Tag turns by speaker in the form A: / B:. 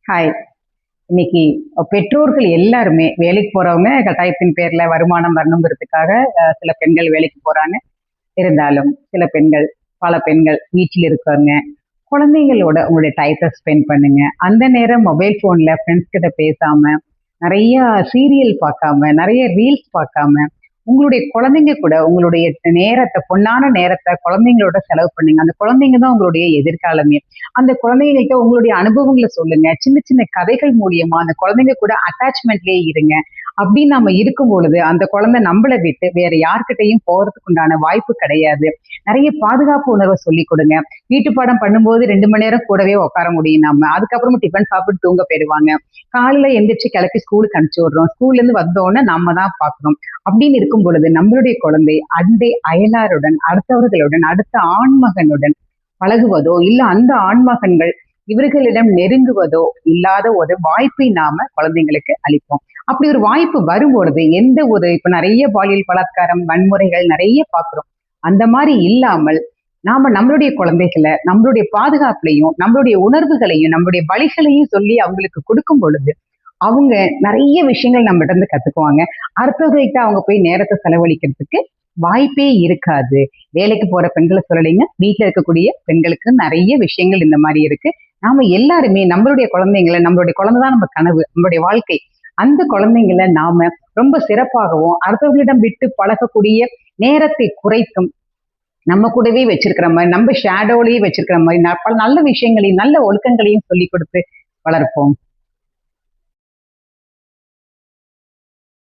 A: Hi. இன்னைக்கு பெற்றோர்கள் எல்லாருமே வேலைக்கு போறவங்க கட்டாயத்தின் பேர்ல வருமானம் வரணுங்கிறதுக்காக சில பெண்கள் வேலைக்கு போறாங்க. இருந்தாலும் சில பெண்கள், பல பெண்கள் வீட்டில் இருக்கவங்க, குழந்தைங்களோட உங்களுடைய டயத்தை ஸ்பெண்ட் பண்ணுங்க. அந்த நேரம் மொபைல் ஃபோன்ல ஃப்ரெண்ட்ஸ் கிட்ட பேசாம, நிறைய சீரியல் பார்க்காம, நிறைய ரீல்ஸ் பார்க்காம, உங்களுடைய குழந்தைங்க கூட உங்களுடைய நேரத்த பொன்னான நேரத்த குழந்தைங்களோட செலவு பண்ணுங்க. அந்த குழந்தைங்க தான் உங்களுடைய எதிர்காலமே. அந்த குழந்தைங்கள்ட்ட உங்களுடைய அனுபவங்கள சொல்லுங்க. சின்ன சின்ன கதைகள் மூலியமா அந்த குழந்தைங்க கூட அட்டாச்மெண்ட்லயே இருங்க. அப்படி நாம இருக்கும் பொழுது, அந்த குழந்தை நம்மள விட்டு வேற யார்கிட்டயும் போறதுக்கு உண்டான வாய்ப்பு கிடையாது. நெறைய பாதுகாப்பு உணர்வ சொல்லிக் கொடுங்க. வீட்டு பாடம் பண்ணும்போது 2 மணி நேரம் கூடவே உட்கார முடியும் நாம. அதுக்கப்புறமா டிஃபன் சாப்பிட்டு தூங்க போயிருவாங்க. காலையில எந்திரிச்சு கிளப்பி ஸ்கூலுக்கு அனுப்பிச்சு விடுறோம். ஸ்கூல்ல இருந்து வந்தோனே நம்ம தான் பார்க்கணும். அப்படின்னு இருக்கும் பொழுது நம்மளுடைய குழந்தை அண்டை அயலாருடன், அடுத்தவர்களுடன், அடுத்த ஆண்மகனுடன் பழகுவதோ, இல்ல அந்த ஆண்மகன்கள் இவர்களிடம் நெருங்குவதோ இல்லாத ஒரு வாய்ப்பை நாம குழந்தைங்களுக்கு அளிப்போம். அப்படி ஒரு வாய்ப்பு வரும்பொழுது எந்த ஒரு இப்ப நிறைய பாலியல் பலாத்காரம், வன்முறைகள் நிறைய பார்க்கிறோம். அந்த மாரி இல்லாமல் நாம நம்மளுடைய குழந்தைகள நம்மளுடைய பாதுகாப்புலயும், நம்மளுடைய உணர்வுகளையும், நம்மளுடைய வலிகளையும் சொல்லி அவங்களுக்கு கொடுக்கும் பொழுது, அவங்க நிறைய விஷயங்கள் நம்மகிட்ட இருந்து கத்துக்குவாங்க. அடுத்தவங்ககிட்ட அவங்க போய் நேரத்த செலவழிக்கிறதுக்கு வாய்ப்பே இருக்காது. வேலைக்கு போற பெண்கள சொல்லலைங்க. வீட்ல இருக்கக்கூடிய பெண்களுக்கு நெறைய விஷயங்கள் இந்த மாரி இருக்கு. நாம எல்லாருமே நம்மளுடைய குழந்தைங்கள நம்மளுடைய குழந்தை தான் நம்ம கனவு, நம்மளுடைய வாழ்க்கை. அந்த குழந்தைங்கள நாம ரொம்ப சிறப்பாகவும், அடுத்தவர்களிடம் விட்டு பழகக்கூடிய நேரத்தை குறைத்தும், நம்ம கூடவே வச்சிருக்கிற மாரி, நம்ம ஷேடோலயே வச்சிருக்கிற மாரி, பல நல்ல விஷயங்களையும், நல்ல ஒழுக்கங்களையும் சொல்லிக் கொடுத்து வளர்ப்போம்.